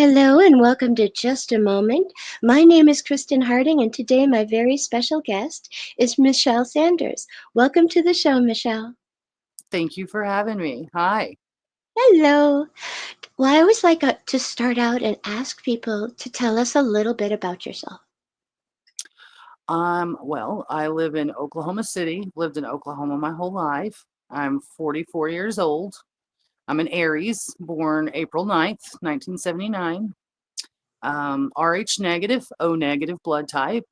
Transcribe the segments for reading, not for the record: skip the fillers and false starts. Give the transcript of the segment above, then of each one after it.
Hello and welcome to Just a Moment. My name is Kristen Harding, and today my very special guest is Michelle Sanders. Welcome to the show, Michelle. Thank you for having me. Hi. Hello. Well, I always like to start out and ask people to tell us a little bit about yourself. Well, I live in Oklahoma City, lived in Oklahoma my whole life. I'm 44 years old. I'm an Aries, born April 9th, 1979. RH negative, O negative blood type.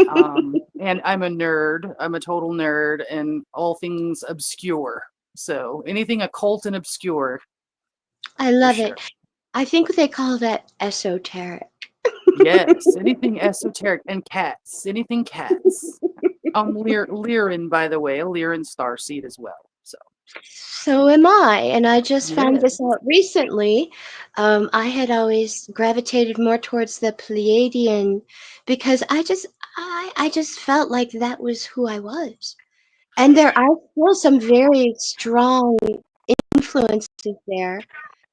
And I'm a nerd. I'm a total nerd and all things obscure. So anything occult and obscure I for love it. sure. I think they call that esoteric. Yes, anything esoteric and cats, anything cats. Lyran, by the way, a Lyran starseed as well. So So am I, and I just found yeah, this out recently. I had always gravitated more towards the Pleiadian because I just felt like that was who I was. And there are still some very strong influences there,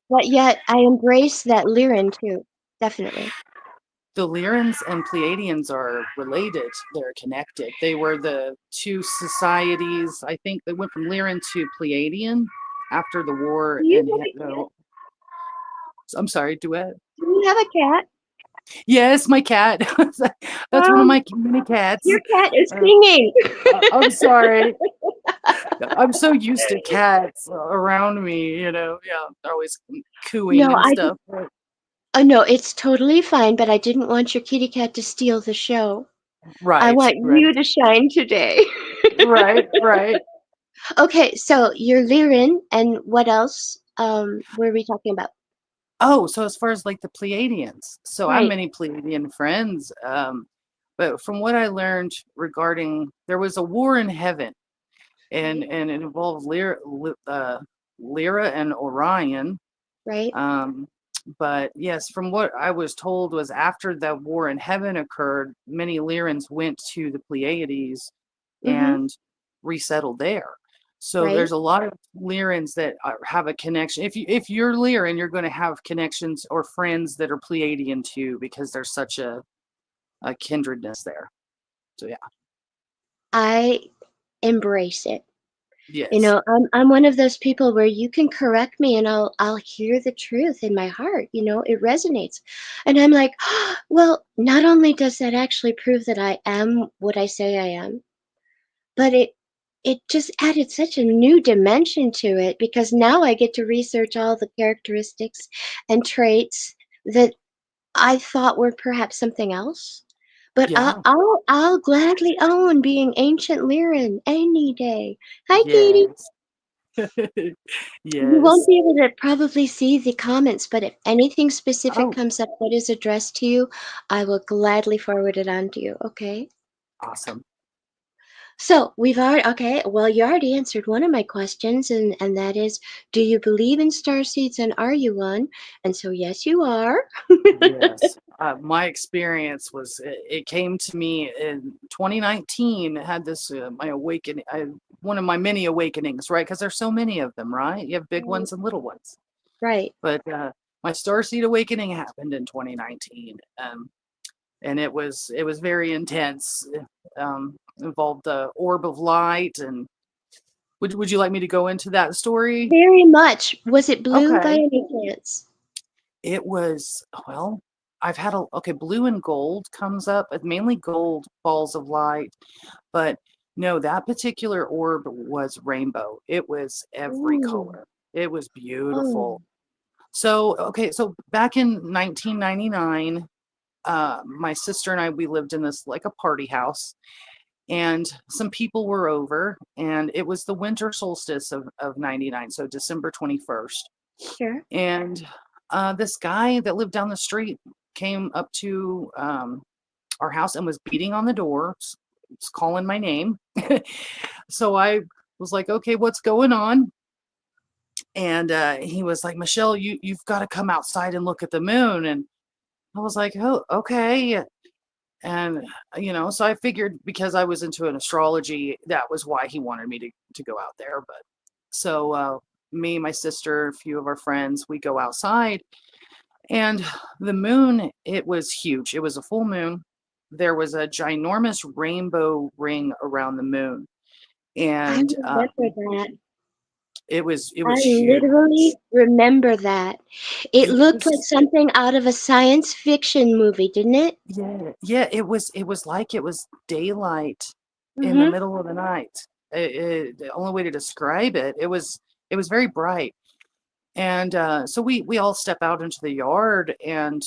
but yet I embrace that Lyran too, definitely. the Lyrans and Pleiadians are related. They're connected. They were the two societies. I think they went from Lyran to Pleiadian after the war. Do you And have a cat? I'm sorry, duet. Do you have a cat? Yes, my cat. That's one of Um, my many cats. your cat is Uh, singing. I'm sorry. I'm so used to cats around me, Yeah, they're always cooing No, and I stuff. no, it's totally fine, but I didn't want your kitty cat to steal the show. I Right, want right, you to shine today. right. Okay, so you're Lyran, and what else were we talking about? Oh, so as far as like the Pleiadians, so I have Right. many Pleiadian friends, but from what I learned regarding, there was a war in heaven, and Right. and it involved Lyra and Orion. Right. Um, but yes, from what I was told was after the war in heaven occurred, many Lyrans went to the Pleiades Mm-hmm. and resettled there. So Right. there's a lot of Lyrans that have a connection. If you're Lyran, you're going to have connections or friends that are Pleiadian too, because there's such a kindredness there. So yeah, I embrace it. yes, I'm one of those people where you can correct me and I'll hear the truth in my heart. It resonates. And I'm like, well, not only does that actually prove that I am what I say I am, but it just added such a new dimension to it because now I get to research all the characteristics and traits that I thought were perhaps something else. But yeah, I'll gladly own being ancient Lyran any day. Hi, Katie. yes, You won't yes. be able to probably see the comments, but if anything specific Oh, comes up that is addressed to you, I will gladly forward it on to you. Okay? awesome. So we've already okay. Well, you already answered one of my questions, and that is, do you believe in star seeds, and are you one? And so yes, you are. Yes. My experience was it came to me in 2019. Had this my awakening, one of my many awakenings, right? Because there's so many of them, right? You have big Right. ones and little ones. Right. But my starseed awakening happened in 2019, and it was very intense. Involved the orb of light, and would you like me to go into that story? Very much. Was it blue by Okay. any chance? It was, well, I've had okay, blue and gold comes up, mainly gold balls of light, but no, that particular orb was rainbow. It was every Ooh. color. It was Oh. beautiful. So, okay, so back in 1999, my sister and I, we lived in this like a party house, and some people were over, and it was the winter solstice of 99, so December 21st. Sure. And this guy that lived down the street came up to our house and was beating on the door, calling my name. So I was like, okay, what's going on? And he was like, Michelle, you've got to come outside and look at the moon. And I was like, oh, okay. And so I figured because I was into an astrology, that was why he wanted me to go out there. But so me, my sister, a few of our friends, we go outside, And the moon, it was huge. It was a full moon. There was a ginormous rainbow ring around the moon, I and remember that. it was I huge. literally remember that. It It looked like was something out of a science fiction movie, didn't it? yeah. It was like it was daylight in the Mm-hmm. middle of the night. The only way to describe it, it was very bright. And so we all step out into the yard, and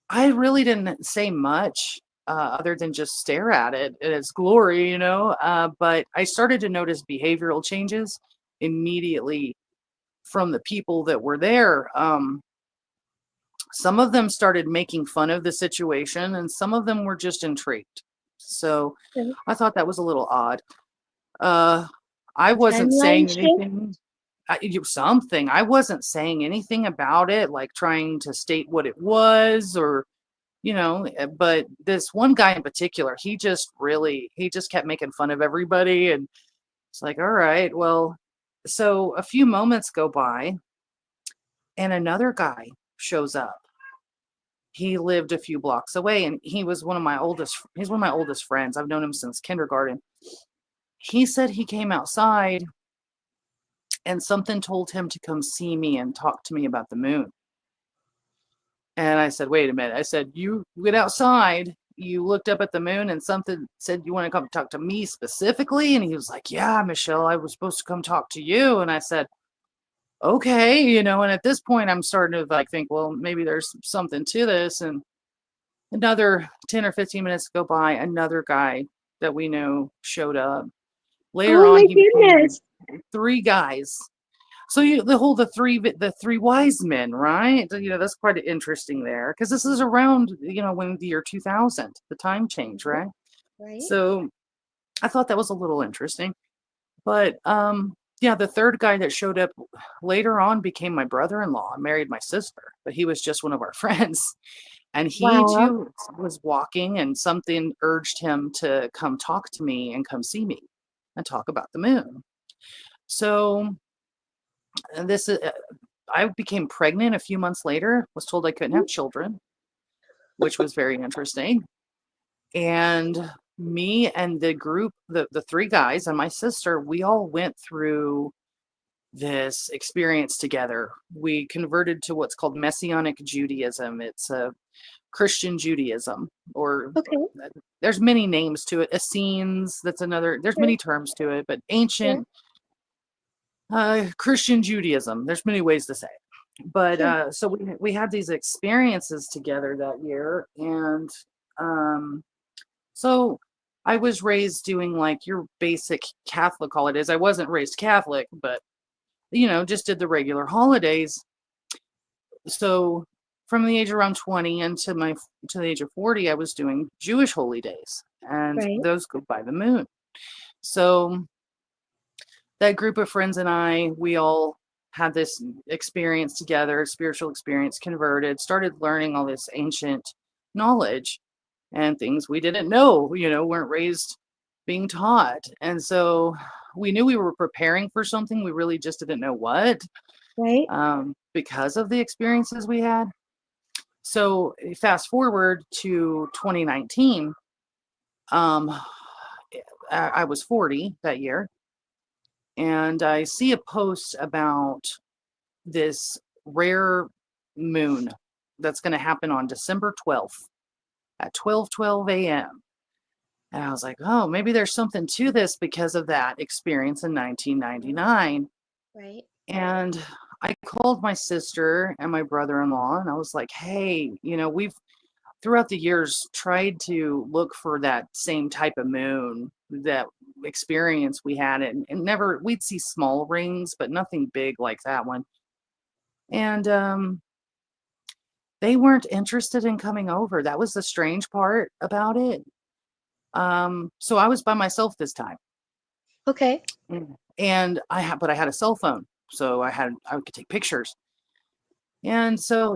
I really didn't say much other than just stare at it in its glory, but I started to notice behavioral changes immediately from the people that were there. Some of them started making fun of the situation, and some of them were just intrigued. So Okay. I thought that was a little odd. Uh, I A wasn't timeline saying shift. anything. Something. I wasn't saying anything about it, like trying to state what it was, or but this one guy in particular, he just kept making fun of everybody, and it's like, all right, well, so a few moments go by, and another guy shows up. He lived a few blocks away, and he's one of my oldest friends. I've known him since kindergarten. He said he came outside and something told him to come see me and talk to me about the moon. And I said, wait a minute. I said, you went outside, you looked up at the moon, and something said you want to come talk to me specifically? And he was like, yeah, Michelle, I was supposed to come talk to you. And I said, okay, and at this point I'm starting to like think, well, maybe there's something to this. And another 10 or 15 minutes go by, another guy that we know showed up. Later Oh on, my he became goodness. three guys. So the three wise men, right? That's quite interesting there, because this is around when the year 2000, the time change, right? Right? So I thought that was a little interesting. But yeah, the third guy that showed up later on became my brother-in-law and married my sister, but he was just one of our friends. And he Wow. too was walking, and something urged him to come talk to me and come see me and talk about the moon. So this is I became pregnant a few months later, was told I couldn't have children, which was very interesting. And me and the group, the three guys and my sister, we all went through this experience together. We converted to what's called Messianic Judaism. It's a Christian Judaism, or Okay. there's many names to it. Essenes, that's another, there's Sure. many terms to it, but Sure. ancient Christian Judaism, there's many ways to say it. But Sure. so we had these experiences together that year, and um, so I was raised doing like your basic Catholic holidays. I wasn't raised Catholic, but just did the regular holidays. So from the age around 20 and to the age of 40, I was doing Jewish holy days, and Right. those go by the moon. So that group of friends and we all had this experience together, spiritual experience, converted, started learning all this ancient knowledge and things we didn't know, weren't raised being taught. And so we knew we were preparing for something. We really just didn't know what, Right. because of the experiences we had. So fast forward to 2019, um, I was 40 that year, and I see a post about this rare moon that's going to happen on December 12th at 12:12 a.m. And I was like, oh, maybe there's something to this because of that experience in 1999. Right. And I called my sister and my brother-in-law, and I was like, hey, we've throughout the years tried to look for that same type of moon, that experience we had, and never, we'd see small rings, but nothing big like that one. And they weren't interested in coming over. That was the strange part about it. So I was by myself this time. Okay. And but I had a cell phone, so I could take pictures. And so,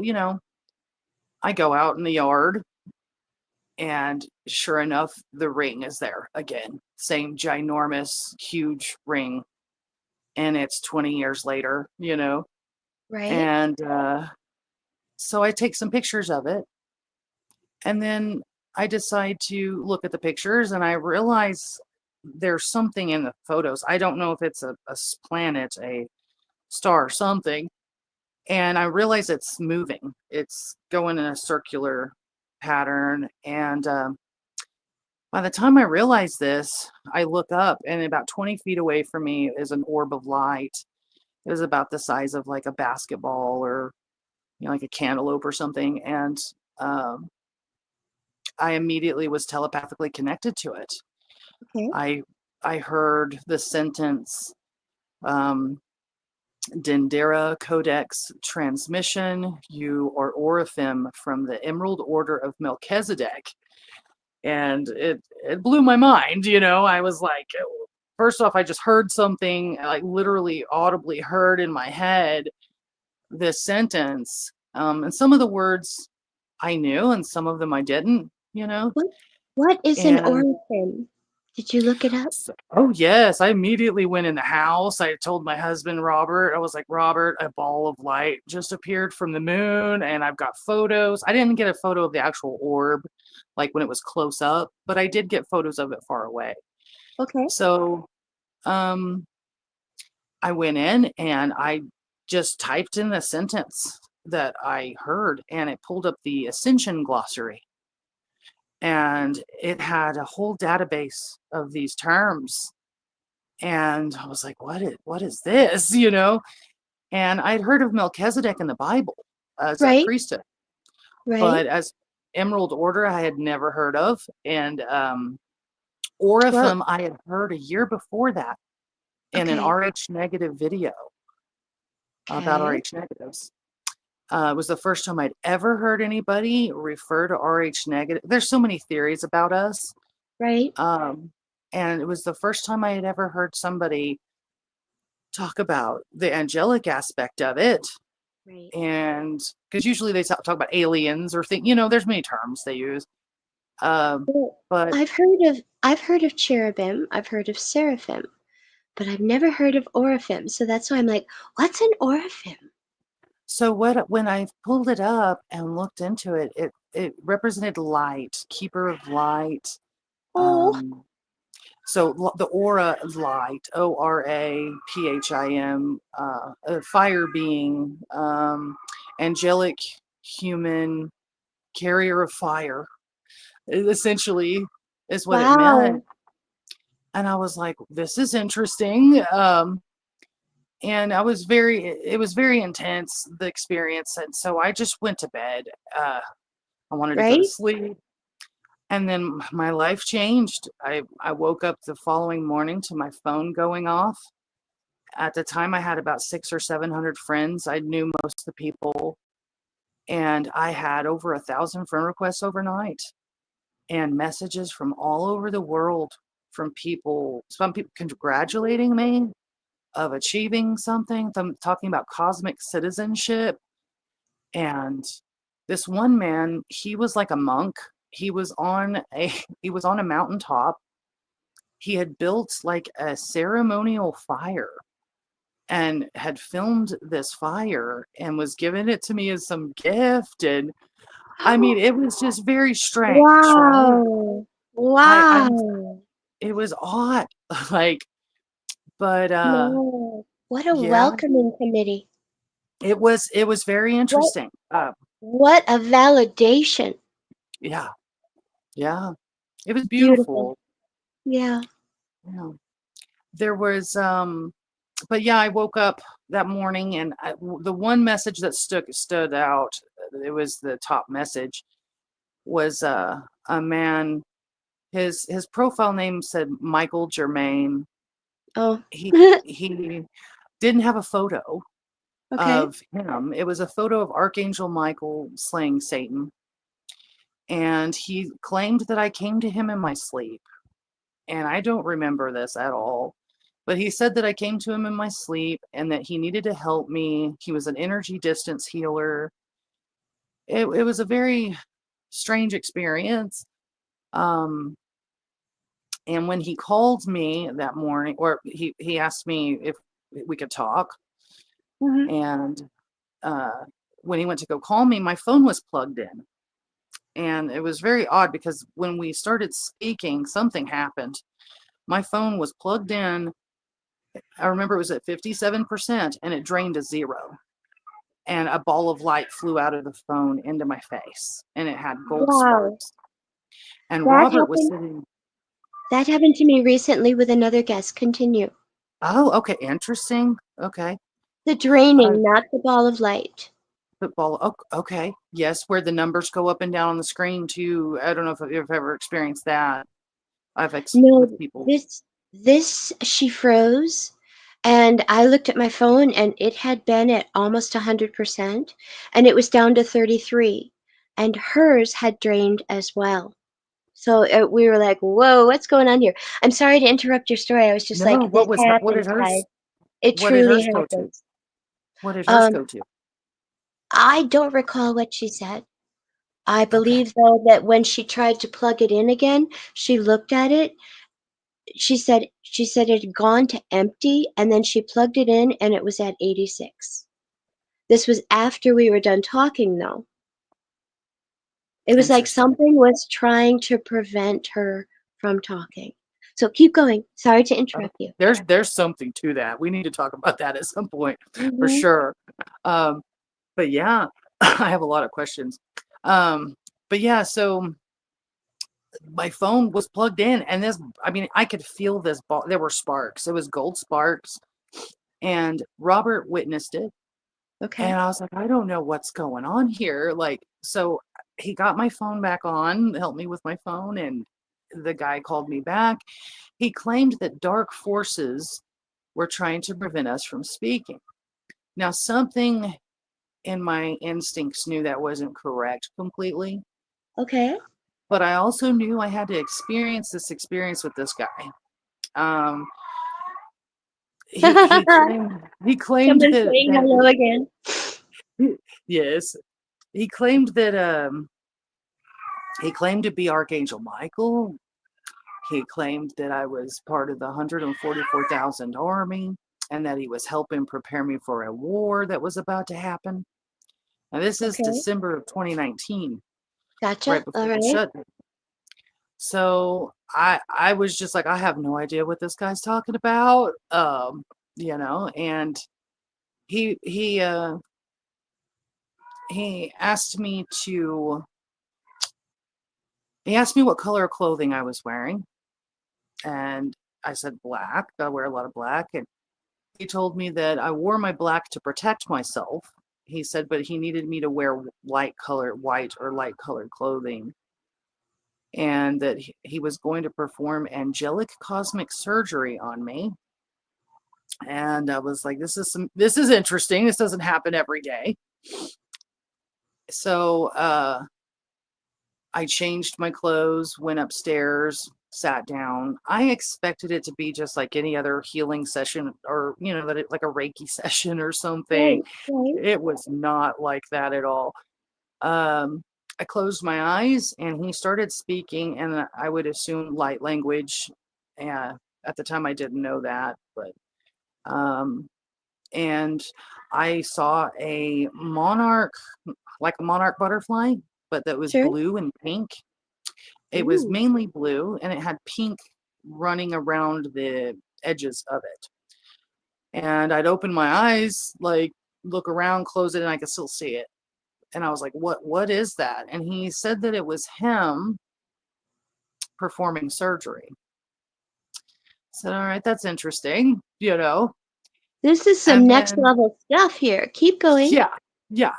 I go out in the yard, and sure enough, the ring is there again. Same ginormous, huge ring. And it's 20 years later, Right. and So I take some pictures of it, and then I decide to look at the pictures, and I realize there's something in the photos. I don't know if it's a planet, a star, something. And I realize it's moving. It's going in a circular pattern. And by the time I realize this, I look up, and about 20 feet away from me is an orb of light. It was about the size of like a basketball, or like a cantaloupe or something. And um, I immediately was telepathically connected to it. Okay. I I heard the sentence, um, Dendera Codex transmission, you are Oraphim from the Emerald Order of Melchizedek. And it blew my mind. I was like, first off, I just heard something, like literally audibly heard in my head this sentence. And some of the words I knew, and some of them I didn't. What what is an And orphan? Did you look it up? oh yes, I immediately went in the house. I told my husband Robert, I was like, Robert, a ball of light just appeared from the moon, and I've got photos. I didn't get a photo of the actual orb, like when it was close up, but I did get photos of it far away. Okay. So um I went in and I just typed in the sentence that I heard, and it pulled up the Ascension glossary, and it had a whole database of these terms. And I was like, what is this? And I'd heard of Melchizedek in the Bible as a Right, priesthood, right. but as Emerald Order, I had never heard of. And Well, Oraphim, I had heard a year before that in an okay. RH negative video about Okay. RH negatives. It was the first time I'd ever heard anybody refer to RH negative. There's so many theories about us. Right, Um, and it was the first time I had ever heard somebody talk about the angelic aspect of it. right. And because usually they talk about aliens or things, there's many terms they use. Well, But I've heard of cherubim, I've heard of seraphim, but I've never heard of oraphim. So that's why I'm like, what's an oraphim? so when I pulled it up and looked into it, it represented light, keeper of light. Oh, Um, so the aura is light, ORAPHIM, a fire being, angelic human carrier of fire, essentially is what it meant. wow. And I was like, this is interesting. And it was very intense, the experience. And so I just went to bed. I wanted to go to Right? sleep. And then my life changed. I woke up the following morning to my phone going off. At the time, I had about 600 or 700 friends. I knew most of the people, and I had over 1,000 friend requests overnight, and messages from all over the world, from people, some people congratulating me of achieving something, them talking about cosmic citizenship. And this one man, he was like a monk. He was on a he was on a mountaintop. He had built like a ceremonial fire and had filmed this fire and was giving it to me as some gift. And I mean, it was just very strange, right? Wow. I'm Wow. It was odd. Like, but No. What a yeah, welcoming committee. it was very What interesting. what a validation. Yeah, yeah. It was Beautiful. beautiful. Yeah. Yeah. There was but yeah, I woke up that morning, and the one message that stood out, it was the top message, was a man. His profile name said Michael Germain. Oh. He didn't have a photo Okay. of him. It was a photo of Archangel Michael slaying Satan. And he claimed that I came to him in my sleep. And I don't remember this at all. But he said that I came to him in my sleep and that he needed to help me. He was an energy distance healer. It was a very strange experience. Um, and when he called me that morning, or he asked me if we could talk, Mhm. and uh, when he went to go call me, my phone was plugged in. And it was very odd because when we started speaking, something happened. My phone was plugged in. I remember it was at 57% and it drained to 0. And a ball of light flew out of the phone into my face and it had gold Wow. sparks. And That Robert was happened sitting. that happened to me recently with another guest. Continue. Oh, okay. Interesting. Okay. The Uh, draining, not the ball of light. Football. Oh, okay. Yes, where the numbers go up and down on the screen too. I don't know if you've ever experienced that. With No, people. this she froze, and I looked at my phone and it had been at almost 100%, and it was down to 33, and hers had drained as well. So we were like, "Whoa, what's going on here?" I'm sorry to interrupt your story. I was just No, like, "This what happens, did hers guys. It what did truly hers go to? happens." What did hers Um, go to? I don't recall what she said. I Okay. believe though that when she tried to plug it in again, she looked at it. She said it had gone to empty, and then she plugged it in and it was at 86. This was after we were done talking though. It was like Interesting. something was trying to prevent her from talking. So keep going. Sorry to interrupt you. There's something to that. We need to talk about that at some point for Mhm. sure. Um, but yeah, I have a lot of questions. Um, but yeah, so my phone was plugged in and I mean, I could feel this ball. There were sparks. It was gold sparks. And Robert witnessed it. Okay. And I was like, I don't know what's going on here. Like, so he got my phone back on, helped me with my phone, and the guy called me back. He claimed that dark forces were trying to prevent us from speaking. Now, something in my instincts knew that wasn't correct completely, Okay. but I also knew I had to experience this experience with this guy. Um, he claimed Someone that saying hello again. yes, he claimed that he claimed to be Archangel Michael. He claimed that I was part of the 144,000 army and that he was helping prepare me for a war that was about to happen. Now, this is Okay. December of 2019, Gotcha. right All before the right. shutdown. So I was just like, I have no idea what this guy's talking about. And he he uh he asked me to he asked me what color of clothing I was wearing. And I said black. I wear a lot of black. And he told me that I wore my black to protect myself. He said, but he needed me to wear white or light colored clothing. And that he was going to perform angelic cosmic surgery on me. And I was like, this is interesting. This doesn't happen every day. So I changed my clothes, went upstairs, sat down. I expected it to be just like any other healing session or, like a Reiki session or something. Right. Right. It was not like that at all. Um, I closed my eyes and he started speaking, and I would assume light language. At the time, I didn't know that, but um, and I saw like a monarch butterfly, but that was Sure. blue and pink. It was Ooh. mainly blue and it had pink running around the edges of it. And I'd open my eyes, like look around, close it, and I could still see it. And I was like, what is that? And he said that it was him performing surgery. I said, all right, that's interesting. This is some And next then level stuff here. Keep going. yeah, yeah.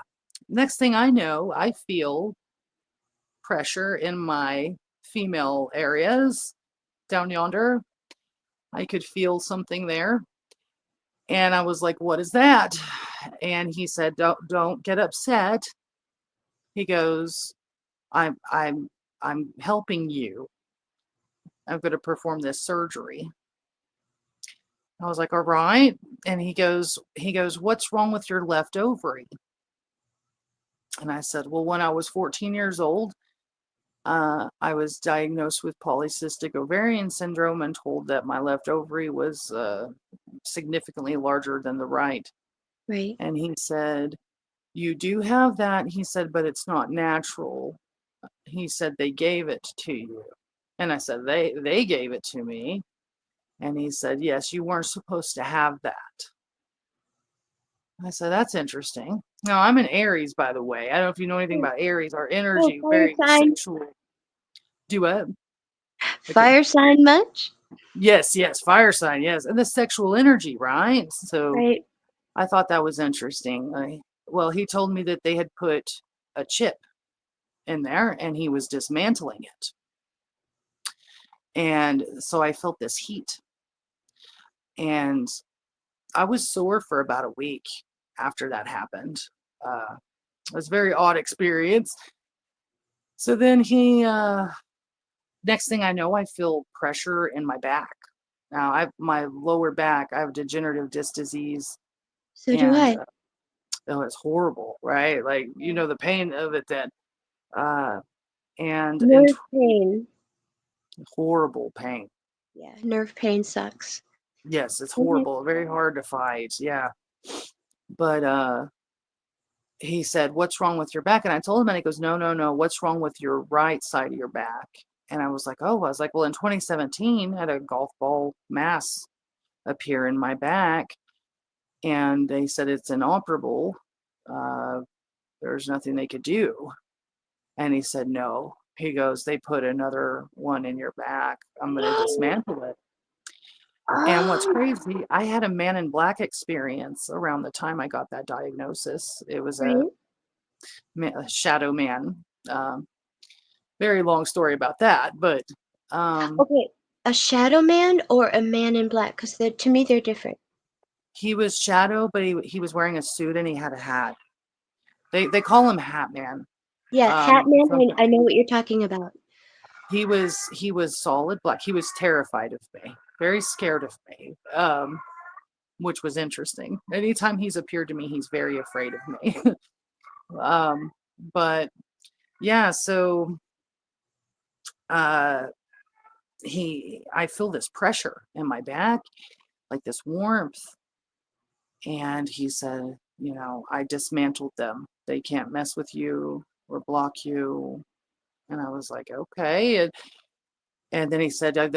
Next thing I know, I feel pressure in my female areas down yonder. I could feel something there. And I was like, what is that? And he said, don't get upset. He goes, I'm helping you. I'm going to perform this surgery. I was like, all right. And he goes, what's wrong with your left ovary? And I said, well, when I was 14 years old, I was diagnosed with polycystic ovarian syndrome and told that my left ovary was significantly larger than the right. Right. And he said, You do have that, he said, but it's not natural. He said they gave it to you. And I said, they gave it to me. And he said, yes, you weren't supposed to have that. I said, that's interesting. Now, I'm an Aries, by the way. I don't know if you know anything about Aries. Our Oh, energy, fire very sign. sexual. Do what? Okay. Fire sign much? Yes, yes, fire sign, yes. And the sexual energy, right? So Right. I thought that was interesting. Well, he told me that they had put a chip in there and he was dismantling it. And so I felt this heat. And I was sore for about a week after that happened. It was a very odd experience. So then next thing I know, I feel pressure in my back. Now, my lower back, I have degenerative disc disease, So do and I. it was horrible, right? Like, you Yeah. know, the pain of it then, uh, and Nerve pain. horrible pain. Yeah, nerve pain sucks. Yes, it's Mhm. horrible, very hard to fight. Yeah. But he said, "What's wrong with your back?" And I told him, and he goes, "No, no, no. What's wrong with your right side of your back?" And I was like, "Oh," I was like, "Well, in 2017, I had a golf ball mass appear in my back, and they said it's inoperable. Uh, there's nothing they could do." And he said, "No." He goes, "They put another one in your back. I'm going to dismantle it." And what's Oh, crazy, I had a Man in Black experience around the time I got that diagnosis. It was right. a shadow man. Um, Very long story about that, but Okay, a shadow man or a man in black? Because to me they're different. he was shadow, but he was wearing a suit and he had a hat. They call him Hat Man. Yeah, hat Some, man. I know what you're talking about. he was solid black. He was terrified of me, very scared of me, which was interesting. Anytime he's appeared to me, he's very afraid of me. um, but yeah, so uh, I feel this pressure in my back, like this warmth. And he said, I dismantled them. They can't mess with you or block you. And I was like, okay. And then he said, "Doug,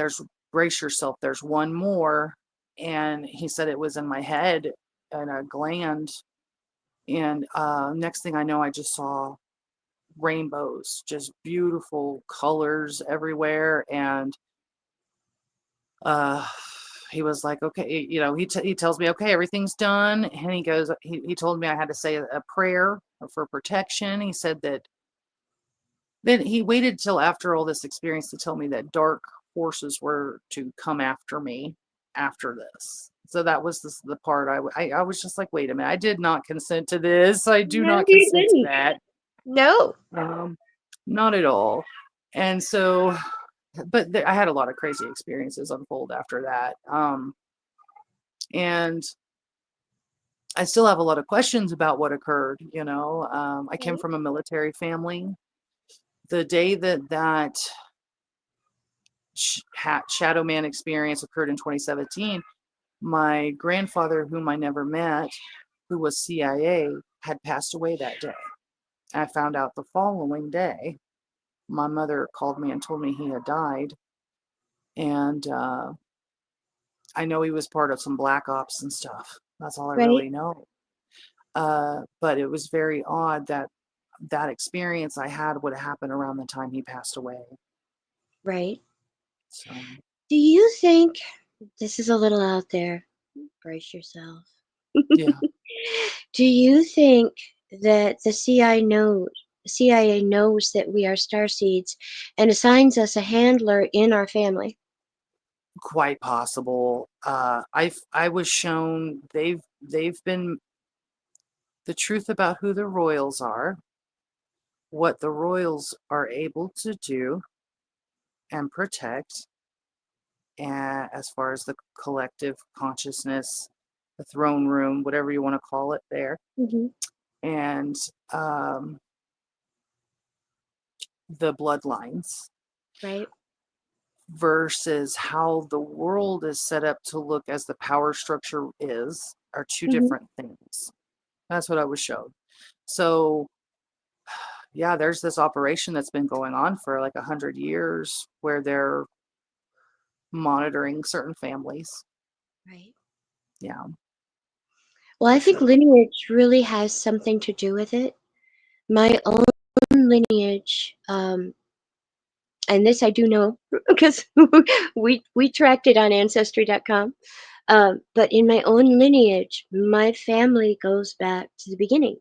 brace yourself. There's one more." And he said it was in my head and a gland. And next thing I know, I just saw rainbows, just beautiful colors everywhere. And uh, he was like, okay, he tells me, okay, everything's done. And he goes, he told me I had to say a prayer for protection. He said that then he waited till after all this experience to tell me that dark forces were to come after me after this. So that was the part I was just like, wait a minute, I did not consent to this. I do No, not you consent to didn't. that. No. Um, Not at all. And so, but I had a lot of crazy experiences unfold after that. And I still have a lot of questions about what occurred. I came Right. from a military family. The day that Shadow Man experience occurred in 2017, my grandfather, whom I never met, who was CIA, had passed away that day. I found out the following day. My mother called me and told me he had died. And I know he was part of some black ops and stuff. That's all I Right. really know. But it was very odd that that experience I had would happen around the time he passed away. Right. So, Do you think this is a little out there? Brace yourself. yeah, Do you think that the CIA knows that we are star seeds and assigns us a handler in our family? quite possible. I was shown they've been the truth about who the royals are, what the royals are able to do and protect, and as far as the collective consciousness, the throne room, whatever you want to call it, there, Hmm. and um, the bloodlines Right. versus how the world is set up to look as the power structure is are two Hmm. different things. That's what I was shown. So yeah, there's this operation that's been going on for like 100 years where they're monitoring certain families. Right. Yeah, Well, for I think sure. lineage really has something to do with it. My own lineage, and this I do know because we tracked it on Ancestry.com. But in my own lineage, my family goes back to the beginning.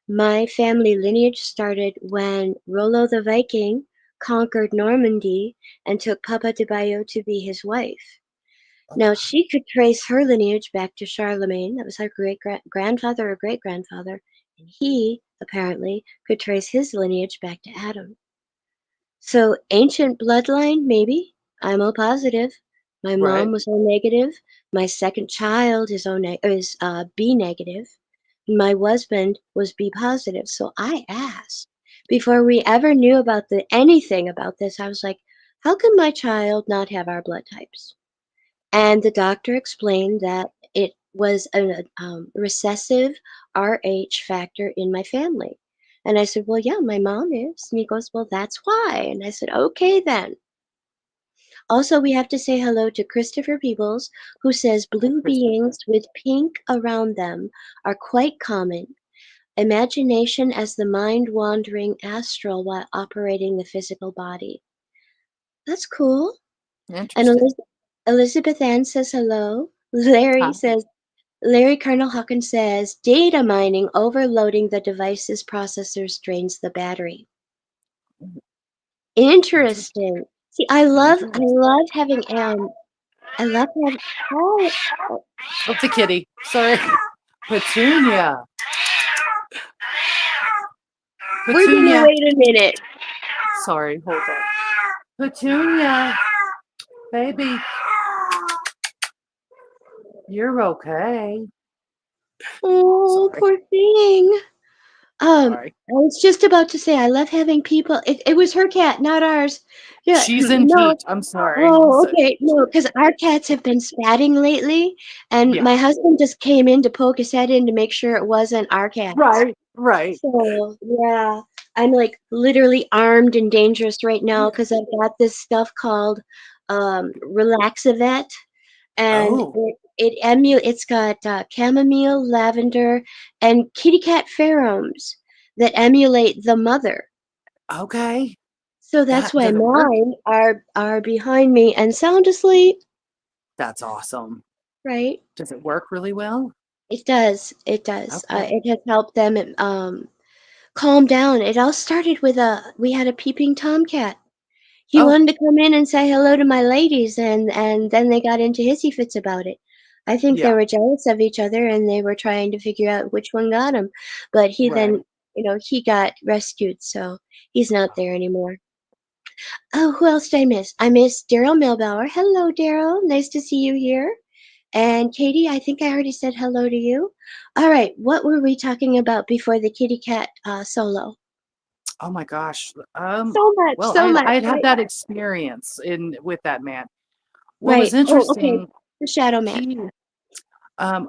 My family lineage started when Rollo the Viking conquered Normandy and took Papa de Bayeux to be his wife. Now, she could trace her lineage back to Charlemagne. That was her great grandfather or great grandfather. And he, apparently, could trace his lineage back to Adam. So, ancient bloodline, maybe. I'm O positive. My Right. mom was O negative. My second child is B negative. My husband was B positive. So I asked before we ever knew about anything about this. I was like, "How can my child not have our blood types?" And the doctor explained that it was a recessive Rh factor in my family. And I said, "Well, yeah, my mom is." And he goes, "Well, that's why." And I said, "Okay, then." Also, we have to say hello to Christopher Peebles, who says Hi, blue Christopher. beings with pink around them are quite common. Imagination as the mind wandering astral while operating the physical body. That's cool. And Interesting. Elizabeth Ann says hello. Hi. Larry Colonel Hawkins says, data mining overloading the device's processors drains the battery. Interesting. Interesting. See, I Interesting. love having I love having oh, oh, Oh, the kitty. Sorry. Petunia. we're gonna Petunia. wait a minute. Sorry, hold on. Petunia, baby, you're okay. Oh, Sorry. poor thing. Sorry. I was just about to say I love having people. It was her cat, not ours. Yeah, She's in no. heat. I'm sorry. Oh, So, okay. No, because our cats have been spatting lately, and yeah. my husband just came in to poke his head in to make sure it wasn't our cats. Right. Right. So, yeah, I'm like literally armed and dangerous right now because I've got this stuff called Relaxavet, and Oh, it's got chamomile, lavender, and kitty cat pheromones that emulate the mother. okay. So that's That why does it work? mine are behind me and sound asleep, That's awesome. right? Does it work really well? It does. It does. Okay. It has helped them calm down. It all started with we had a peeping tomcat. He Oh, wanted to come in and say hello to my ladies, and then they got into hissy fits about it. I think they yeah. were jealous of each other, and they were trying to figure out which one got him. But he then, Right. he got rescued, so he's not there anymore. Oh, who else did I miss? I missed Daryl Milbauer. Hello, Daryl. Nice to see you here. And Katie, I think I already said hello to you. All right, what were we talking about before the kitty cat solo? Oh my gosh. So much, Well, so much. I had had Right, that experience in with that man. What was right. Oh, okay. interesting, The Shadow Man. he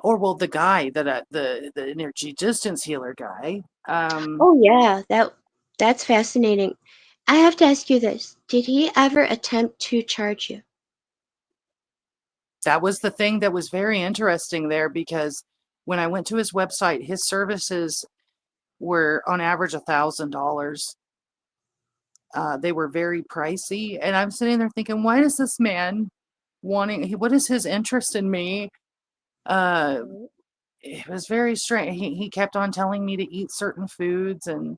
or well, the guy that the energy distance healer guy. Oh yeah, that's fascinating. I have to ask you this. Did he ever attempt to charge you? That was the thing that was very interesting there because when I went to his website, his services were on average $1,000. They were very pricey, and I'm sitting there thinking, why does this man what is his interest in me? Uh, Mhm. it was very strange. He kept on telling me to eat certain foods and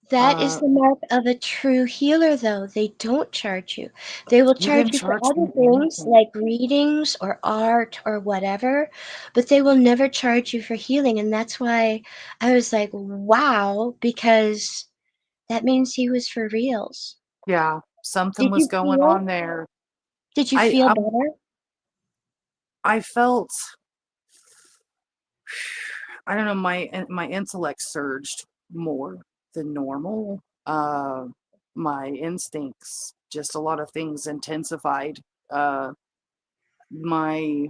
That is uh, the mark of a true healer, though. They don't charge you. They will he charge didn't you for charge other me things anything. like readings or art or whatever, but they will never charge you for healing. And that's why I was like, wow, because that means he was for reals. Yeah, something Did was you going feel? on there. Did you I feel um, better? I felt I don't know, my intellect surged more than normal. My instincts, just a lot of things intensified. Uh, my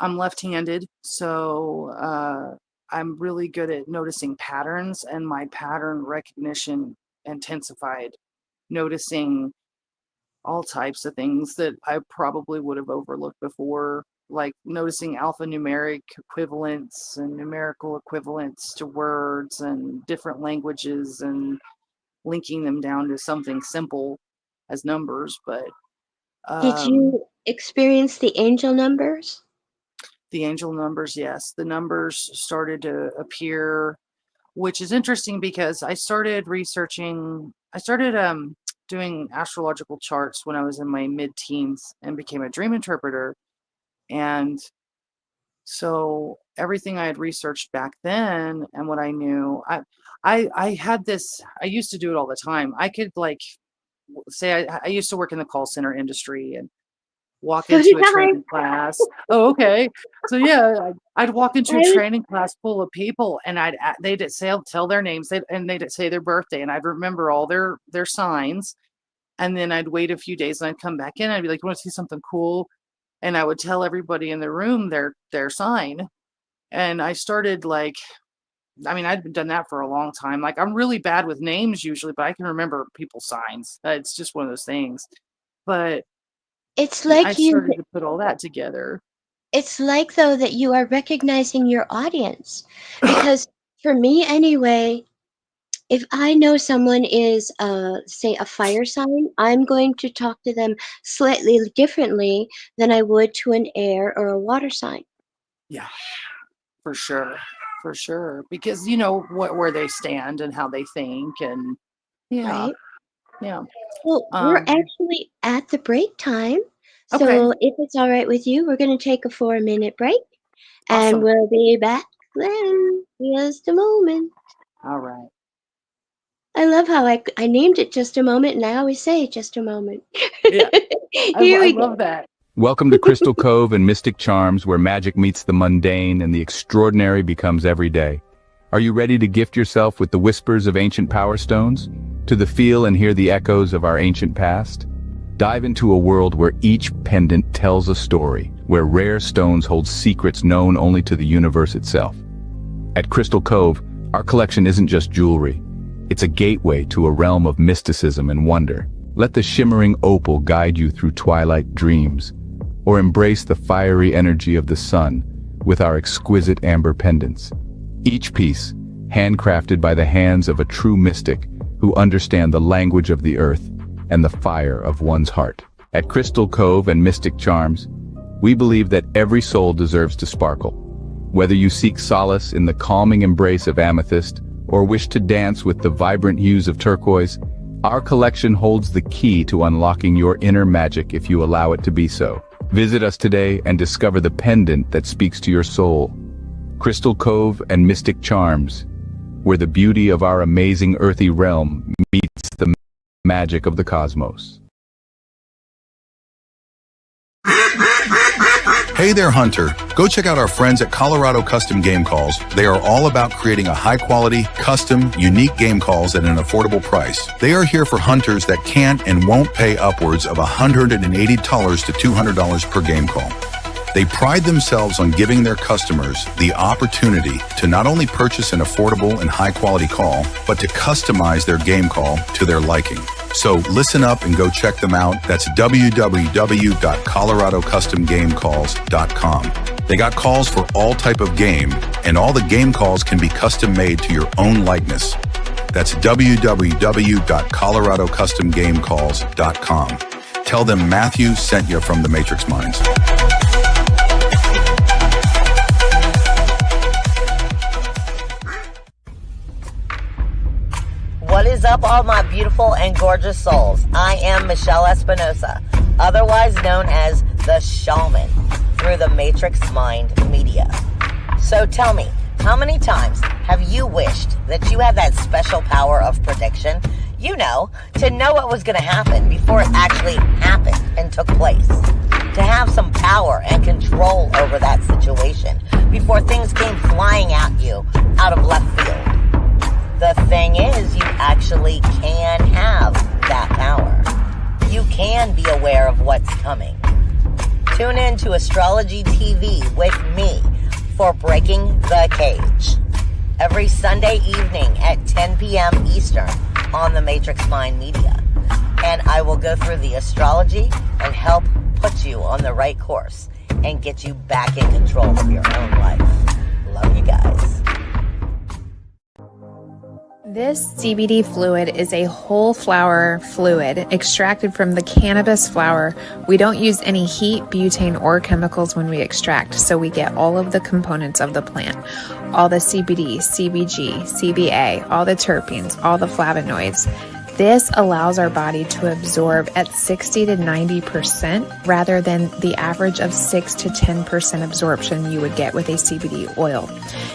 I'm left-handed, so I'm really good at noticing patterns, and my pattern recognition intensified, noticing all types of things that I probably would have overlooked before, like noticing alphanumeric equivalents and numerical equivalents to words and different languages and linking them down to something simple as numbers. But Did you experience the angel numbers? the angel numbers, yes, the numbers started to appear, which is interesting because I started doing astrological charts when I was in my mid-teens and became a dream interpreter. And so everything I had researched back then and what I knew, I had this, I used to do it all the time. I could like say I used to work in the call center industry and walk So into did a training class. Oh, okay. So yeah, I'd walk into a training class full of people, and they'd say, tell their names, and they'd say their birthday, and I'd remember all their signs, and then I'd wait a few days, and I'd come back in. I'd be like, "You want to see something cool?" And I would tell everybody in the room their sign, and I started like, I mean, I'd done that for a long time. Like, I'm really bad with names usually, but I can remember people's signs. It's just one of those things. But it's I like started to put all that together. it's like though that you are recognizing your audience, because for me anyway, if I know someone is say a fire sign, I'm going to talk to them slightly differently than I would to an air or a water sign. Yeah, for sure. For sure. Because you know where they stand and how they think, and yeah. Right? Yeah. Well, we're actually at the break time. Okay. So if it's all right with you, we're going to take a 4-minute break, and Awesome. we'll be back then. Just a moment. All right. I love how I named it Just a Moment, and I always say just a moment. Yeah. Here we I go. love that. Welcome to Crystal Cove and Mystic Charms, where magic meets the mundane and the extraordinary becomes every day. Are you ready to gift yourself with the whispers of ancient power stones? To the feel and hear the echoes of our ancient past? Dive into a world where each pendant tells a story, where rare stones hold secrets known only to the universe itself. At Crystal Cove, our collection isn't just jewelry. It's a gateway to a realm of mysticism and wonder. Let the shimmering opal guide you through twilight dreams, or embrace the fiery energy of the sun with our exquisite amber pendants. Each piece, handcrafted by the hands of a true mystic who understand the language of the earth and the fire of one's heart. At Crystal Cove and Mystic Charms, we believe that every soul deserves to sparkle. Whether you seek solace in the calming embrace of amethyst or wish to dance with the vibrant hues of turquoise, our collection holds the key to unlocking your inner magic if you allow it to be so. Visit us today and discover the pendant that speaks to your soul. Crystal Cove and Mystic Charms, where the beauty of our amazing earthy realm meets the magic of the cosmos. Hey there, Hunter. Go check out our friends at Colorado Custom Game Calls. They are all about creating a high-quality, custom, unique game calls at an affordable price. They are here for hunters that can't and won't pay upwards of $180 to $200 per game call. They pride themselves on giving their customers the opportunity to not only purchase an affordable and high-quality call, but to customize their game call to their liking. So listen up and go check them out. That's www.coloradocustomgamecalls.com. They got calls for all type of game, and all the game calls can be custom made to your own likeness. That's www.coloradocustomgamecalls.com. Tell them Matthew sent you from the Matrix Minds. What is up, all my beautiful and gorgeous souls? I am Michelle Espinosa, otherwise known as the Shaman, through the Matrix Mind Media. So tell me, how many times have you wished that you had that special power of prediction? You know, to know what was going to happen before it actually happened and took place. To have some power and control over that situation before things came flying at you out of left field. The thing is, you actually can have that power. You can be aware of what's coming. Tune in to Astrology TV with me for Breaking the Cage. Every Sunday evening at 10 p.m. Eastern on the Matrix Mind Media. And I will go through the astrology and help put you on the right course and get you back in control of your own life. Love you guys. This CBD fluid is a whole flower fluid extracted from the cannabis flower. We don't use any heat, butane, or chemicals when we extract, so we get all of the components of the plant. All the CBD, CBG, CBA, all the terpenes, all the flavonoids. This allows our body to absorb at 60 to 90% rather than the average of 6 to 10% absorption you would get with a CBD oil.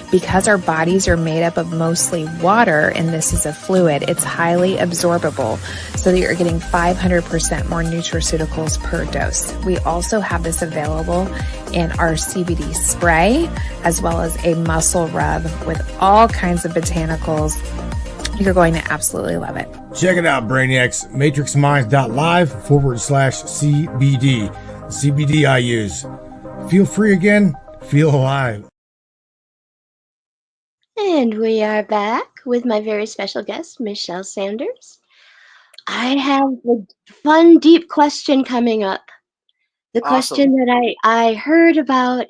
Because our bodies are made up of mostly water and this is a fluid, it's highly absorbable so that you're getting 500% more nutraceuticals per dose. We also have this available in our CBD spray as well as a muscle rub with all kinds of botanicals. You're going to absolutely love it. Check it out, Brainiacs. MatrixMinds.live/CBD. CBD I use. Feel free again. Feel alive. And we are back with my very special guest, Michelle Sanders. I have a fun, deep question coming up. The question that I heard about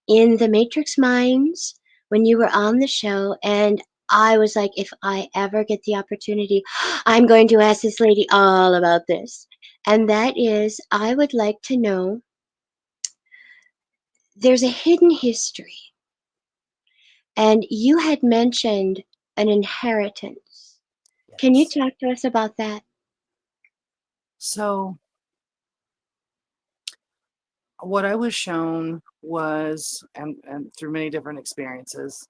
in the Matrix Minds when you were on the show, and I was like, if I ever get the opportunity, I'm going to ask this lady all about this. And that is, I would like to know, there's a hidden history. And you had mentioned an inheritance. Can you Yes. talk to us about that? So what I was shown was, and through many different experiences,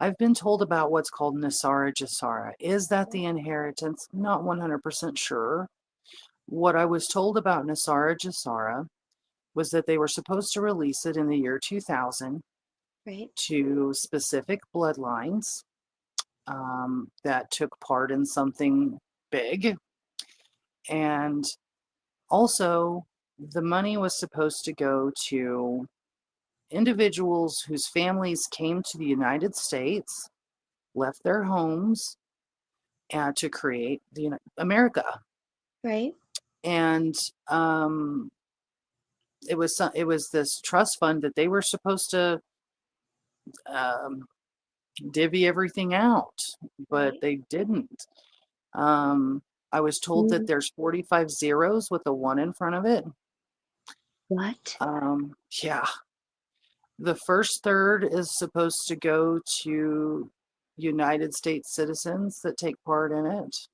I've been told about what's called Nasara Jasara. Is that the inheritance? Not 100% sure. What I was told about Nasara Jasara was that they were supposed to release it in the year 2000 Right? to specific bloodlines that took part in something big. And also, the money was supposed to go to individuals whose families came to the United States, left their homes, to create America. Right? And it was this trust fund that they were supposed to divvy everything out, but Right. they didn't. I was told that there's 45 zeros with a 1 in front of it. What? Yeah. The first third is supposed to go to United States citizens that take part in it.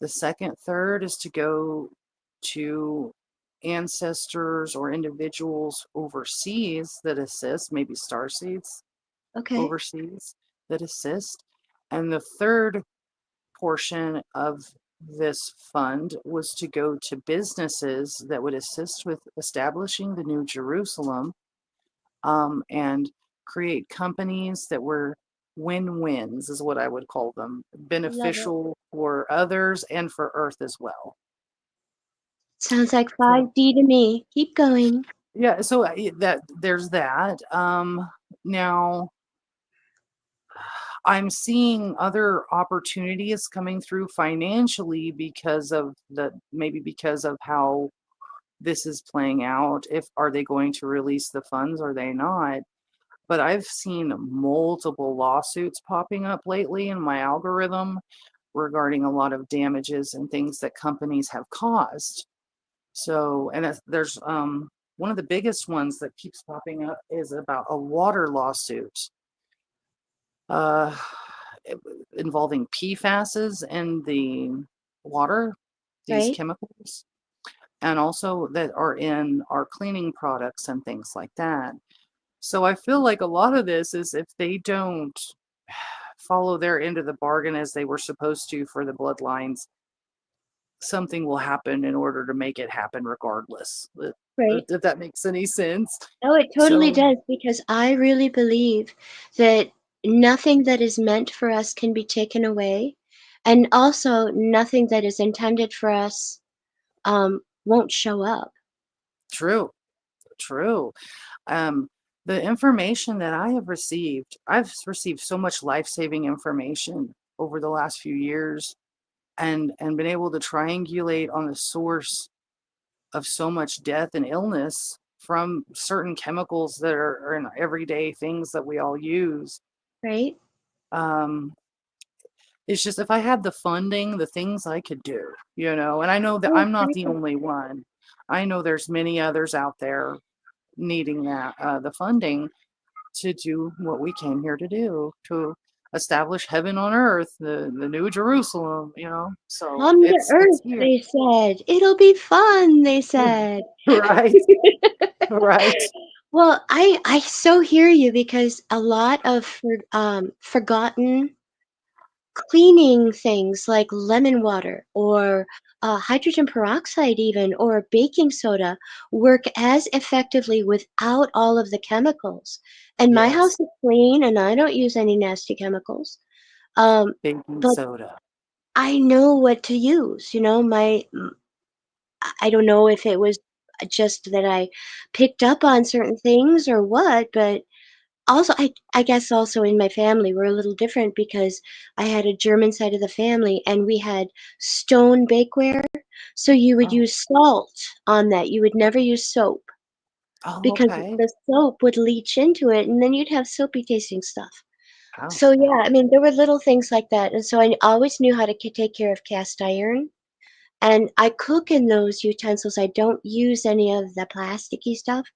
The second third is to go to ancestors or individuals overseas that assist, maybe starseeds Okay. overseas that assist. And the third portion of this fund was to go to businesses that would assist with establishing the New Jerusalem, and create companies that were win-wins, is what I would call them, Love it. beneficial for others and for Earth as well. Sounds like 5D to me. Keep going. Yeah, so that there's that. Now I'm seeing other opportunities coming through financially because of how this is playing out. Are they going to release the funds? Are they not? But I've seen multiple lawsuits popping up lately in my algorithm regarding a lot of damages and things that companies have caused. So, and there's one of the biggest ones that keeps popping up is about a water lawsuit involving PFASs in the water, these Right? chemicals, and also that are in our cleaning products and things like that. So I feel like a lot of this is if they don't follow their end of the bargain as they were supposed to for the bloodlines, something will happen in order to make it happen regardless. Right. If that makes any sense. Oh, it totally So does, because I really believe that nothing that is meant for us can be taken away. And also, nothing that is intended for us won't show up. true. Um, The information that I've received so much life-saving information over the last few years, and been able to triangulate on the source of so much death and illness from certain chemicals that are in everyday things that we all use. right? Um, it's just if I had the funding, the things I could do, and I know that Oh, I'm not the great. only one. I know there's many others out there needing the funding to do what we came here to do, to establish heaven on earth, the new Jerusalem, so Come to it's Earth, here. they said. It'll be fun, they said. Right. Right. Well, I so hear you because a lot of forgotten cleaning things like lemon water or hydrogen peroxide even or baking soda work as effectively without all of the chemicals. And my house Yes. is clean and I don't use any nasty chemicals. Baking But soda. I know what to use. I don't know if it was just that I picked up on certain things or what, but also I guess also in my family we're a little different because I had a German side of the family and we had stone bakeware, so you would Oh. use salt on that. You would never use soap Oh, because okay. the soap would leach into it and then you'd have soapy tasting stuff. Oh, So yeah, I mean there were little things like that, and so I always knew how to take care of cast iron. And I cook in those utensils. I don't use any of the plasticky stuff.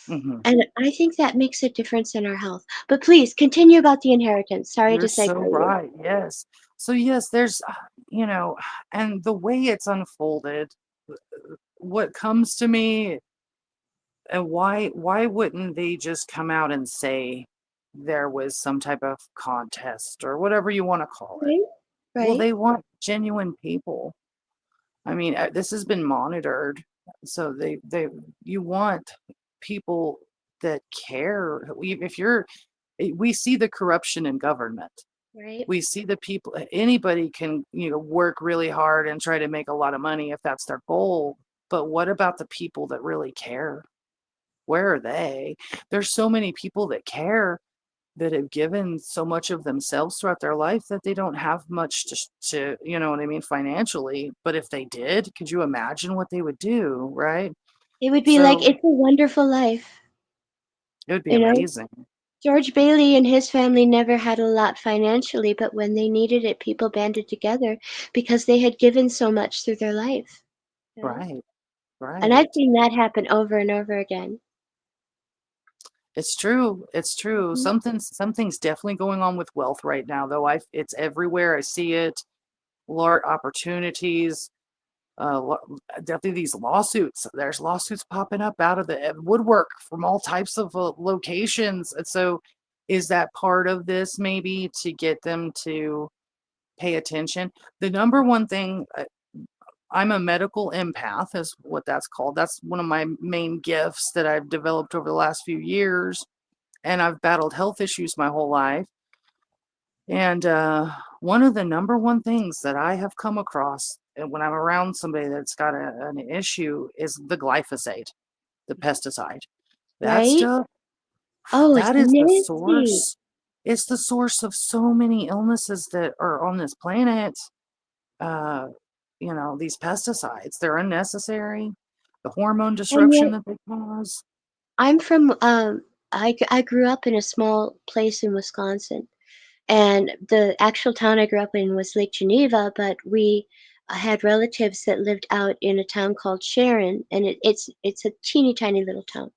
mhm. And I think that makes a difference in our health. But please continue about the inheritance. Sorry to You're segue so you. right. Yes. So yes, there's, you know, and the way it's unfolded, what comes to me, and why wouldn't they just come out and say there was some type of contest or whatever you want to call it? Right? Well, Right? they want genuine people. I mean, this has been monitored, so they you want people that care. If you're, we see the corruption in government. Right? We see the people. Anybody can, work really hard and try to make a lot of money if that's their goal. But what about the people that really care? Where are they? There's so many people that care, that have given so much of themselves throughout their life that they don't have much to you know what I mean, financially. But if they did, could you imagine what they would do, right? It would be like So It's a Wonderful Life. it would be You know, amazing. George Bailey and his family never had a lot financially, but when they needed it, people banded together because they had given so much through their life. You know? Right. And I've Right. seen that happen over and over again. It's true. It's true. Mhm. Something's definitely going on with wealth right now, though. It's everywhere. I see it. Large opportunities. Definitely these lawsuits. There's lawsuits popping up out of the woodwork from all types of locations. And so, is that part of this maybe to get them to pay attention? The number one thing, I'm a medical empath, is what that's called. That's one of my main gifts that I've developed over the last few years, and I've battled health issues my whole life. And one of the number one things that I have come across when I'm around somebody that's got an issue is the glyphosate, the pesticide. That Right? stuff, Oh, it's that is the nasty. source. It's the source of so many illnesses that are on this planet. Uh, these pesticides, they're unnecessary. The hormone And disruption yet that they cause. I'm from, I grew up in a small place in Wisconsin, and the actual town I grew up in was Lake Geneva, but we had relatives that lived out in a town called Sharon, and it's a teeny tiny little town.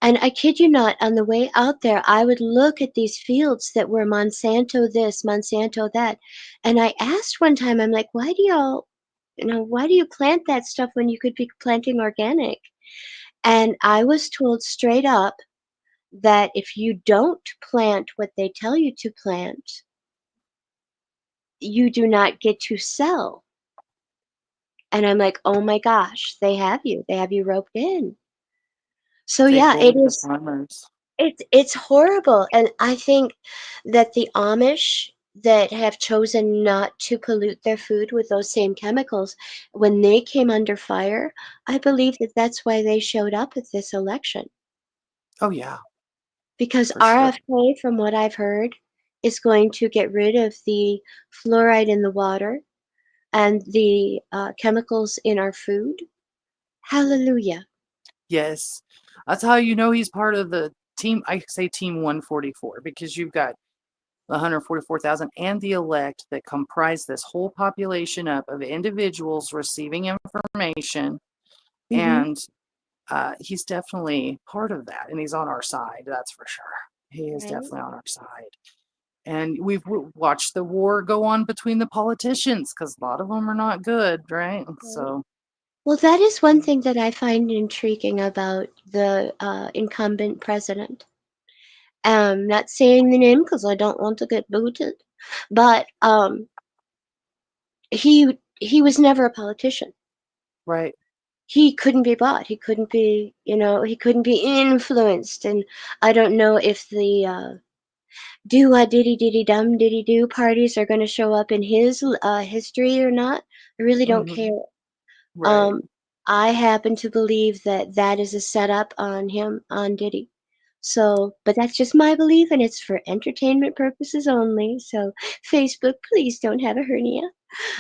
And I kid you not, on the way out there, I would look at these fields that were Monsanto this, Monsanto that, and I asked one time, I'm like, why do you plant that stuff when you could be planting organic? And I was told straight up that if you don't plant what they tell you to plant, you do not get to sell. And I'm like, "Oh my gosh, they have you. They have you roped in." So They yeah, bully the farmers. it's horrible. And I think that the Amish that have chosen not to pollute their food with those same chemicals, when they came under fire, I believe that that's why they showed up at this election. Oh yeah. because For sure. RFK, from what I've heard, is going to get rid of the fluoride in the water and the chemicals in our food. Hallelujah. Yes. That's how you know he's part of the team. I say team 144 because you've got the 144,000 and the elect that comprise this whole population up of individuals receiving information. Hmm. And he's definitely part of that. And he's on our side. That's for sure. He is Right? definitely on our side. And we've watched the war go on between the politicians because a lot of them are not good, right? Right. So, Well, that is one thing that I find intriguing about the incumbent president. Not saying the name because I don't want to get booted, but he was never a politician. right. He couldn't be bought. He couldn't be, he couldn't be influenced. And I don't know if the do a diddy diddy dum diddy do parties are going to show up in his history or not. I really don't Hmm. care. Right. Um, I happen to believe that that is a setup on him, on Diddy. So, but that's just my belief, and it's for entertainment purposes only. So, Facebook, please don't have a hernia.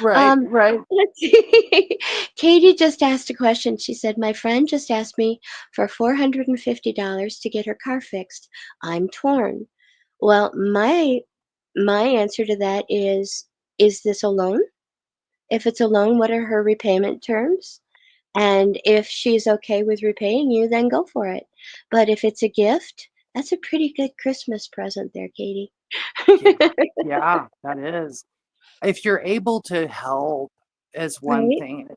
Right. Um, Right. let's see. Katie just asked a question. She said, "My friend just asked me for $450 to get her car fixed. I'm torn." Well, my answer to that is this a loan? If it's a loan, what are her repayment terms? And if she's okay with repaying you, then go for it. But if it's a gift, that's a pretty good Christmas present there, Katie. Yeah. Yeah, that is. If you're able to help is one Right? thing.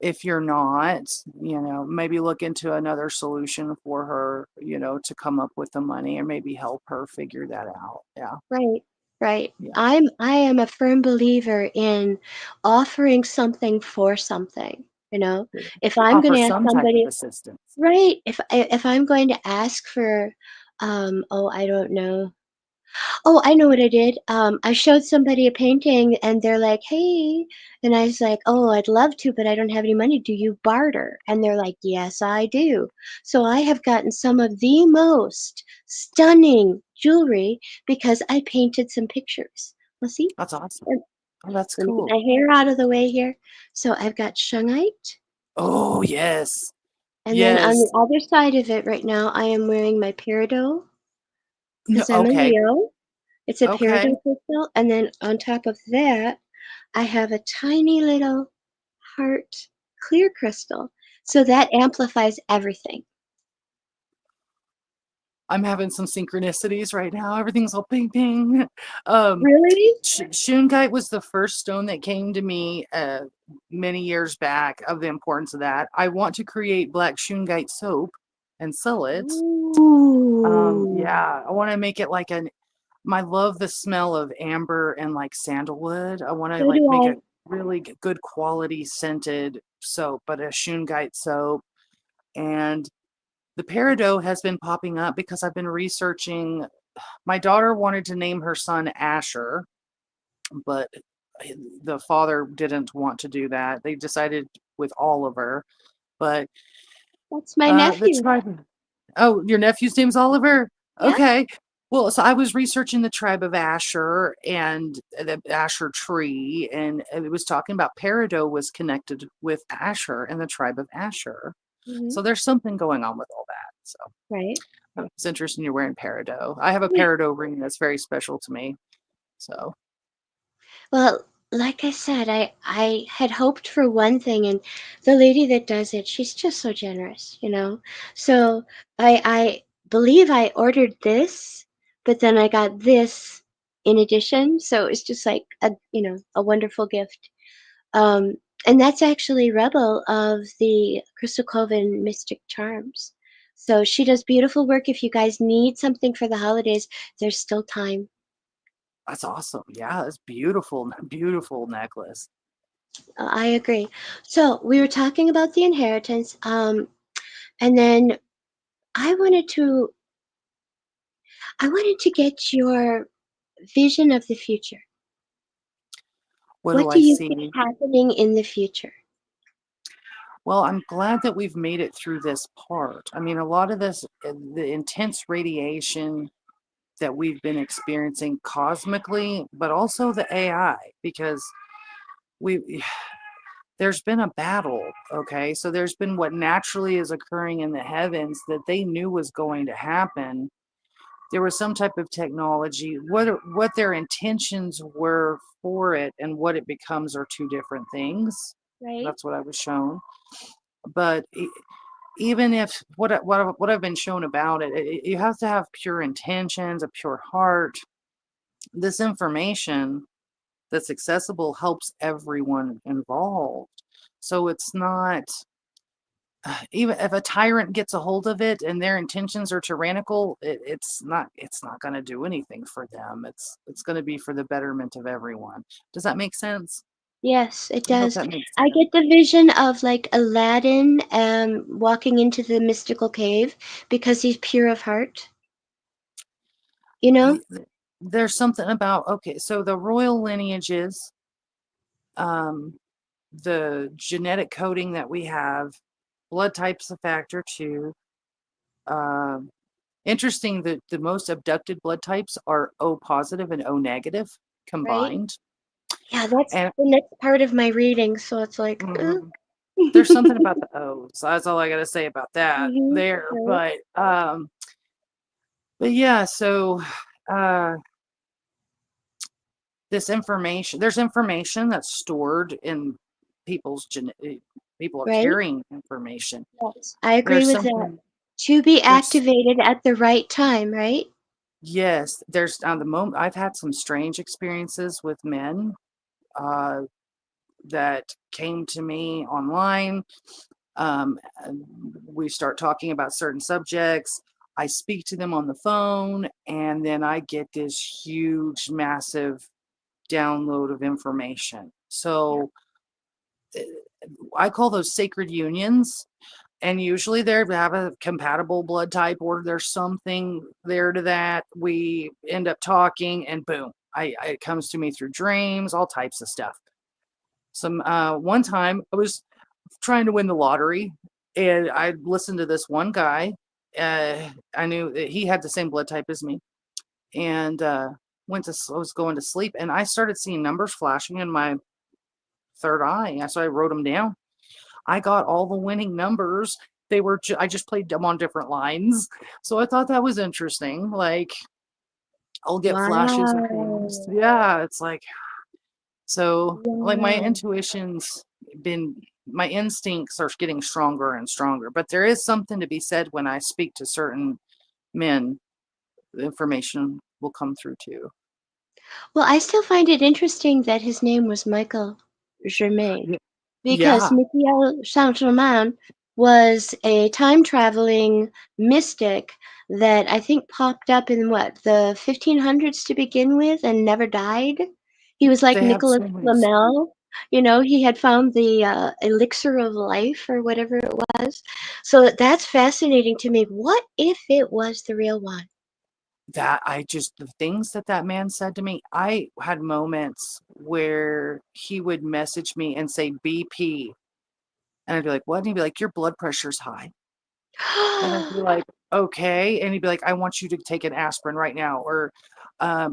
If you're not, maybe look into another solution for her, to come up with the money or maybe help her figure that out. Yeah. Right. Right. Yeah. I am a firm believer in offering something for something, you know. Yeah. If I'm going Offer to ask some type of somebody, assistance. right, if I'm going to ask for oh, I don't know. Oh, I know what I did. I showed somebody a painting and they're like, "Hey," and I was like, "Oh, I'd love to, but I don't have any money. Do you barter?" And they're like, "Yes, I do." So I have gotten some of the most stunning jewelry because I painted some pictures. Well, see, That's awesome. let Oh, that's let me get cool. my hair out of the way here. So I've got shungite, Oh, yes. and then on Yes. the other side of it right now, I am wearing my peridot No, because I'm a okay. Leo. It's a Okay. peridot crystal, and then on top of that, I have a tiny little heart clear crystal. So that amplifies everything. I'm having some synchronicities right now. Everything's all ping ping. Um, Really? Shungite was the first stone that came to me many years back of the importance of that. I want to create black shungite soap and sell it. Ooh. Yeah, I want to make it like I love the smell of amber and like sandalwood. I want to So like do make I. a really good quality scented soap, but a shungite soap. And the peridot has been popping up because I've been researching. My daughter wanted to name her son Asher, but the father didn't want to do that. They decided with Oliver, but That's my the nephew. tribe. Oh, your nephew's name's Oliver? Yeah. Okay. Well, so I was researching the tribe of Asher and the Asher tree, and it was talking about peridot was connected with Asher and the tribe of Asher. Hmm. So there's something going on with all that. So Right. it's interesting you're wearing peridot. I have a Yeah. peridot ring that's very special to me. So Well, like I said, I had hoped for one thing, and the lady that does it, she's just so generous. So I believe I ordered this, but then I got this in addition. So it's just like a wonderful gift. Um, and that's actually Rebel of the Crystal Coven Mystic Charms. So she does beautiful work. If you guys need something for the holidays, there's still time. that's awesome. Yeah, it's beautiful, beautiful necklace. I agree. So we were talking about the inheritance, and then I wanted to I wanted to get your vision of the future. What do What do I you see see? happening in the future? Well, I'm glad that we've made it through this part. I mean, a lot of this, the intense radiation that we've been experiencing cosmically, but also the AI, because we there's been a battle, okay? So there's been what naturally is occurring in the heavens that they knew was going to happen. There was some type of technology. What their intentions were for it and what it becomes are two different things. Right? That's what I was shown. But even if what I've been shown about it, you have to have pure intentions, a pure heart. This information that's accessible helps everyone involved. So it's not, even if a tyrant gets a hold of it and their intentions are tyrannical, it's not going to do anything for them. It's going to be for the betterment of everyone. Does that make sense? Yes, it I hope does. that makes I sense. get the vision of like Aladdin walking into the mystical cave because he's pure of heart, you know? There's something about, okay, so the royal lineages, um, the genetic coding that we have, blood type's a factor too. Um, Interesting that the most abducted blood types are O positive and O negative Right? combined. Yeah, that's And the next part of my reading. So it's like, mhm, there's something about the O's. That's all I got to say about that Mhm, there. right, But yeah, so uh, there's information that's stored in people's people are right. carrying information. Yes, I agree There's with that. something, To be there's, activated at the right time, right? yes, there's on the moment, I've had some strange experiences with men uh, that came to me online. And we start talking about certain subjects. I speak to them on the phone, and then I get this huge, massive download of information. Yep. So I call those sacred unions. And usually they have a compatible blood type, or there's something there to that. We end up talking, and boom, it comes to me through dreams, all types of stuff. Some one time I was trying to win the lottery, and I listened to this one guy. I knew that he had the same blood type as me, and I was going to sleep, and I started seeing numbers flashing in my third eye. So I wrote them down. I got all the winning numbers. I just played them on different lines. So I thought that was interesting. Like, I'll get flashes of things. Wow. Yeah, it's like, so like Wow. my instincts are getting stronger and stronger. But there is something to be said when I speak to certain men, the information will come through too. Well, I still find it interesting that his name was Michael Germain Ye- because Yeah, Michael Saint-Germain was a time-traveling mystic that I think popped up in what, the 1500s to begin with and never died. He was like they have Nicholas so many. Flamel. You know, he had found the elixir of life or whatever it was. So that's fascinating to me. What if it was the real one? The things that man said to me, I had moments where he would message me and say BP, and I'd be like, what? And he'd be like, your blood pressure's high. And I'd be like, okay. And he'd be like, I want you to take an aspirin right now. Or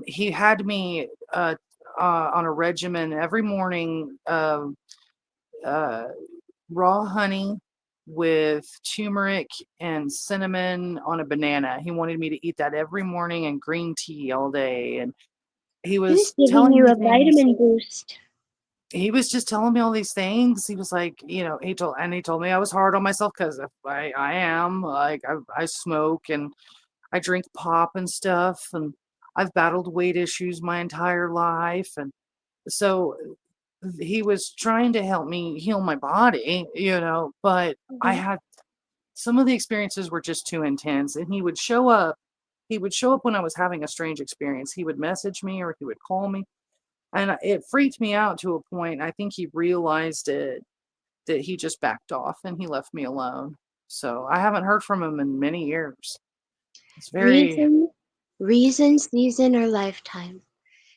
he had me on a regimen every morning of uh, raw honey with turmeric and cinnamon on a banana. He wanted me to eat that every morning, and green tea all day. And he He was was giving telling you me a things. vitamin boost. He was just telling me all these things. He was like, he told me I was hard on myself because I am like, I smoke and I drink pop and stuff, and I've battled weight issues my entire life. And so he was trying to help me heal my body, but I Mhm. had some of the experiences were just too intense. And he would show up when I was having a strange experience. He would message me or he would call me, and it freaked me out to a point. I think he realized it, that he just backed off and he left me alone. So I haven't heard from him in many years. It's very, Reason, season, or lifetime.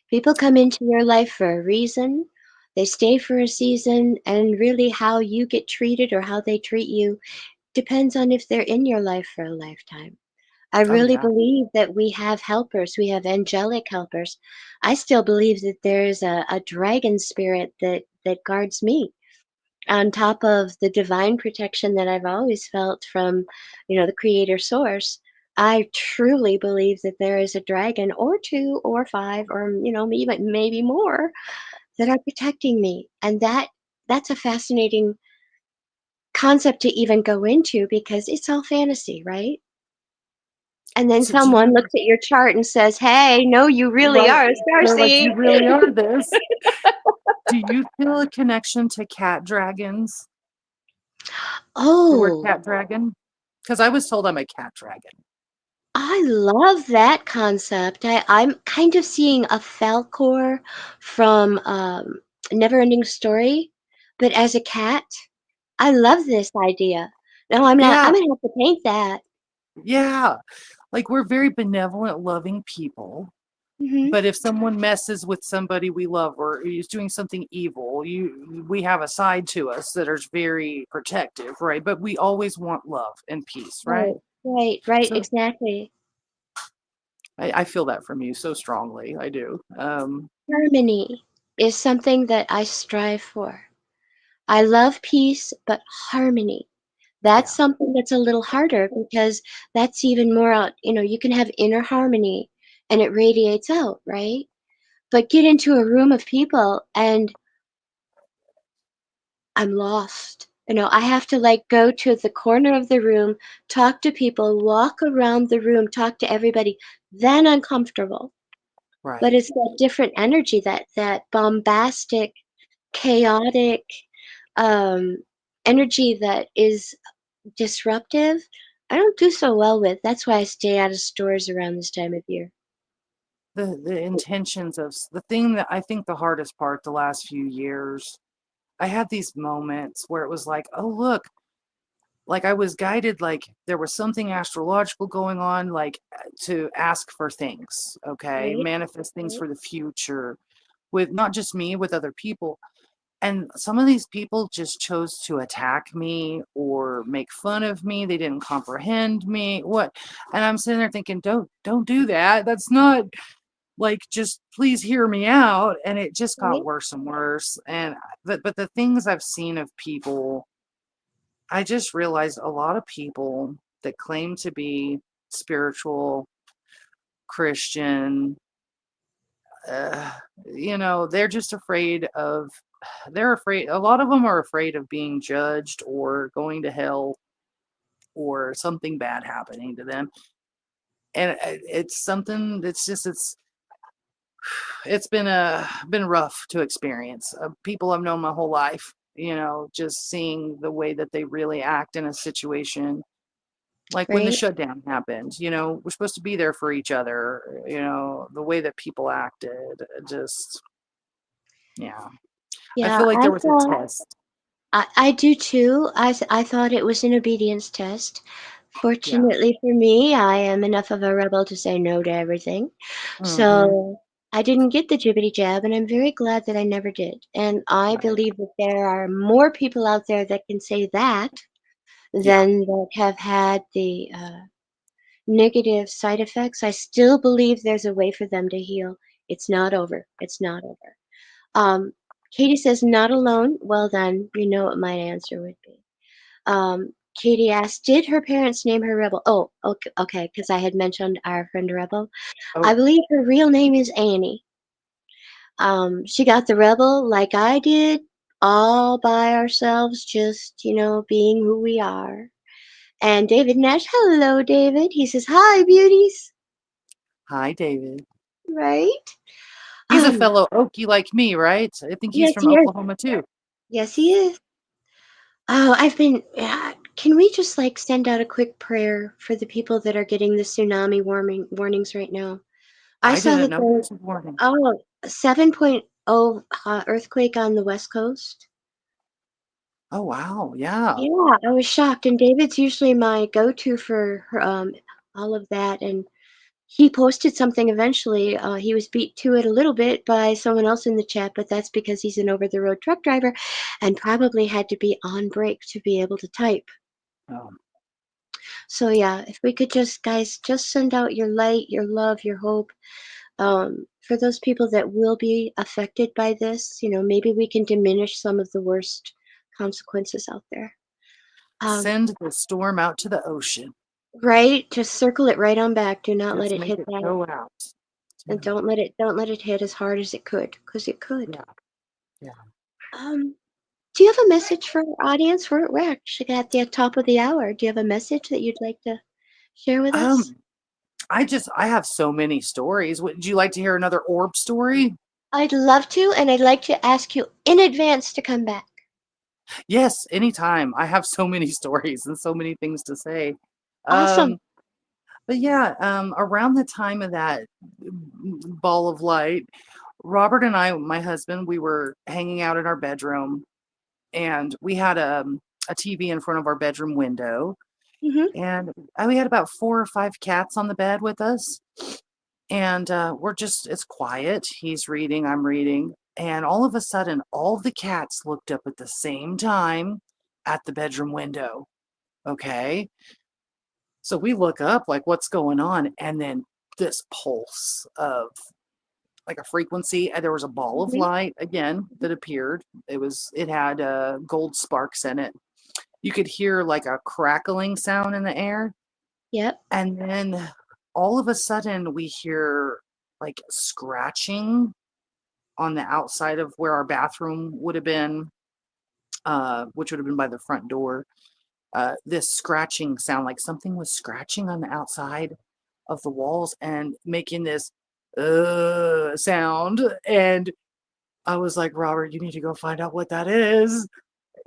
People come into your life for a reason. They stay for a season, and really how you get treated or how they treat you depends on if they're in your life for a lifetime. I Oh really yeah. believe that we have helpers, we have angelic helpers. I still believe that there's a dragon spirit that guards me on top of the divine protection that I've always felt from, the creator source. I truly believe that there is a dragon or two or five or, maybe more that are protecting me. And that's a fascinating concept to even go into because it's all fantasy, right? And then So do someone you looks at your chart and says, "Hey, no, you really right? are a They're like, starseed." you really are this. Do you feel a connection to cat dragons? The word Oh, cat dragon? Because I was told I'm a cat dragon. I love that concept. I'm kind of seeing a Falcor from Neverending Story, but as a cat. I love this idea. No, I'm Yeah, gonna have to paint that. yeah. Like we're very benevolent, loving people. Hmm. But if someone messes with somebody we love or is doing something evil, we have a side to us that is very protective, right? But we always want love and peace, right? Right, right, So exactly. I feel that from you so strongly. I do. Harmony is something that I strive for. I love peace, but harmony. That's Yeah, something that's a little harder because that's even more out, you can have inner harmony and it radiates out, right? But get into a room of people and I'm lost. I have to like go to the corner of the room, talk to people, walk around the room, talk to everybody. Then I'm comfortable. But right. it's that different energy, that bombastic, chaotic um, energy that is disruptive. I don't do so well with. That's why I stay out of stores around this time of year. The intentions of the thing that I think the hardest part the last few years, I had these moments where it was like, oh look, like I was guided, like there was something astrological going on, like to ask for things, okay, Right? manifest things Right? for the future with not just me, with other people. And some of these people just chose to attack me or make fun of me. They didn't comprehend me. What? And I'm sitting there thinking, don't do that. That's not like, just please hear me out. And it just got Right? worse and worse. And but the things I've seen of people, I just realized a lot of people that claim to be spiritual, Christian, uh, they're just afraid of, they're afraid, a lot of them are afraid of being judged or going to hell or something bad happening to them. And it's something that's just, it's been rough to experience. People I've known my whole life, just seeing the way that they really act in a situation. Like when the Right? shutdown happened, we're supposed to be there for each other, the way that people acted, just, yeah. I Yeah, feel like I there was a thought test. I do too. I thought it was an obedience test. Yeah. Fortunately for me, I am enough of a rebel to say no to everything. Mhm. So I didn't get the jibbity jab, and I'm very glad that I never did. And I Right. believe that there are more people out there that can say that Yeah. than that have had the negative side effects. I still believe there's a way for them to heal. It's not over. It's not over. Um, Katie says, not alone. Well, then, you know what my answer would be. Katie asked, did her parents name her Rebel? Oh, okay, because I had mentioned our friend Rebel. I Oh, believe her real name is Annie. She got the Rebel like I did, all by ourselves, just, being who we are. And David Nash, hello, David. He says, hi, beauties. hi, David. Right? He's a Um, fellow Okie like me, right? I think he's yes, from he is. Oklahoma too. Yes, he is. Oh, can we just like send out a quick prayer for the people that are getting the tsunami warnings right now? I I saw didn't that know there, this was warning. oh, 7.0 earthquake on the West Coast. Oh, wow. Yeah. Yeah, I was shocked. And David's usually my go-to for all of that. And he posted something eventually. He was beat to it a little bit by someone else in the chat, but that's because he's an over-the-road truck driver and probably had to be on break to be able to type. Um, So yeah, if we could just, guys, just send out your light, your love, your hope, for those people that will be affected by this. Maybe we can diminish some of the worst consequences out there. Send the storm out to the ocean. Right? Just circle it right on back. Do not let Just it make hit it that, go out. and Yeah. don't let it hit as hard as it could, because it could. Yeah. Yeah. Do you have a message for our audience? We're actually at the top of the hour. Do you have a message that you'd like to share with us? I have so many stories. Would you like to hear another orb story? I'd love to, and I'd like to ask you in advance to come back. Yes, anytime. I have so many stories and so many things to say. Awesome. But yeah, around the time of that ball of light, Robert and I, my husband, we were hanging out in our bedroom, and we had a TV in front of our bedroom window, Hmm. and we had about 4 or 5 cats on the bed with us. And it's quiet. He's reading, I'm reading. And all of a sudden, all the cats looked up at the same time at the bedroom window. Okay. So we look up, like, what's going on? And then this pulse of like a frequency, and there was a ball of Hmm. light again that appeared. It had gold sparks in it. You could hear like a crackling sound in the air. Yep. And then all of a sudden we hear like scratching on the outside of where our bathroom would have been, which would have been by the front door. This scratching sound, like something was scratching on the outside of the walls and making this sound. And I was like, Robert, you need to go find out what that is.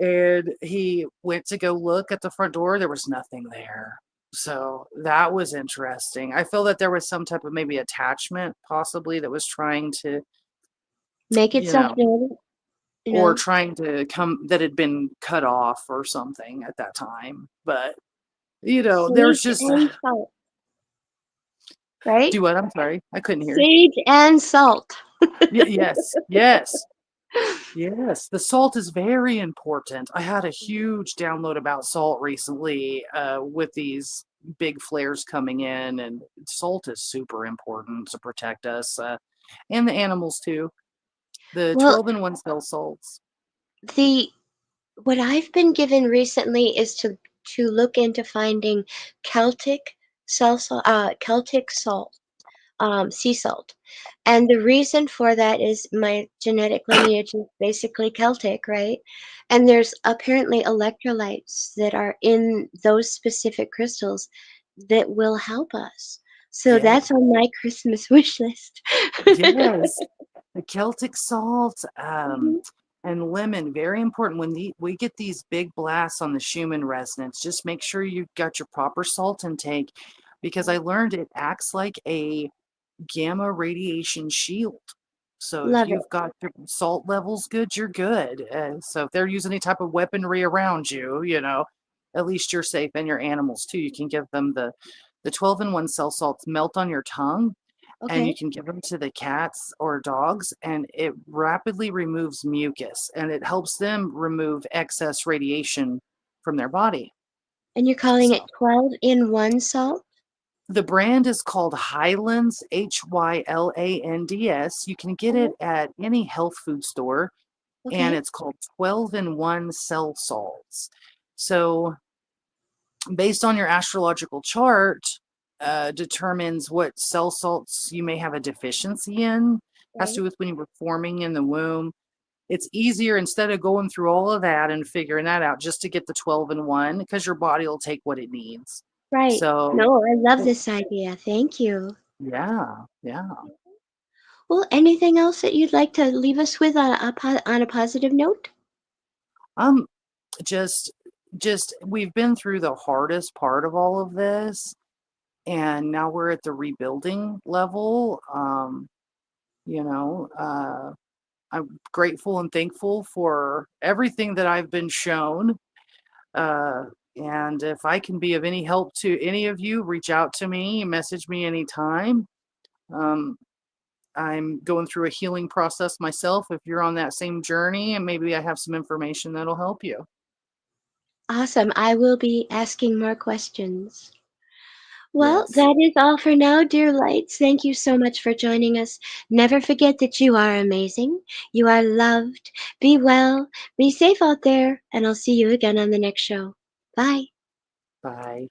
And he went to go look at the front door. There was nothing there. So that was interesting. I feel that there was some type of maybe attachment possibly that was trying to, Make you itself know, known. You or know. trying to come, that had been cut off or something at that time. But, there's Sage just, and salt, right? do what? I'm sorry. I couldn't hear. Sage and salt. Yes, yes. Yes, the salt is very important. I had a huge download about salt recently, with these big flares coming in, and salt is super important to protect us, and the animals too. The Well, 12 in 1 cell salts. the what I've been given recently is to look into finding Celtic Celtic salt, sea salt. And the reason for that is my genetic lineage is basically Celtic, right? And there's apparently electrolytes that are in those specific crystals that will help us. So Yeah. that's on my Christmas wish list. Yes, the Celtic salt, Mhm. and lemon, very important. When we get these big blasts on the Schumann resonance, just make sure you've got your proper salt intake, because I learned it acts like a gamma radiation shield. So if Love it. you've got your salt levels good, you're good. So if they're using any type of weaponry around you, at least you're safe, and your animals too. You can give them the 12 in 1 cell salts, melt on your tongue, and you Okay. can give them to the cats or dogs, and it rapidly removes mucus, and it helps them remove excess radiation from their body. And you're calling So it 12 in 1 salt? the brand is called Hylands, Hylands. You can get it Oh, at any health food store, and okay. it's called 12 in 1 cell salts. So based on your astrological chart, determines what cell salts you may have a deficiency in. Has to Right. do with when you were forming in the womb. It's easier, instead of going through all of that and figuring that out, just to get the 12 in 1, because your body will take what it needs. Right. So, No, I love this idea. Thank you. yeah, yeah. Well, anything else that you'd like to leave us with on a positive note? Um, just we've been through the hardest part of all of this, and now we're at the rebuilding level. I'm grateful and thankful for everything that I've been shown. And if I can be of any help to any of you, reach out to me, message me anytime. I'm going through a healing process myself. If you're on that same journey, and maybe I have some information that'll help you. Awesome. I will be asking more questions. Well, Yes. that is all for now, dear lights. Thank you so much for joining us. Never forget that you are amazing. You are loved. Be well. Be safe out there. And I'll see you again on the next show. Bye. Bye.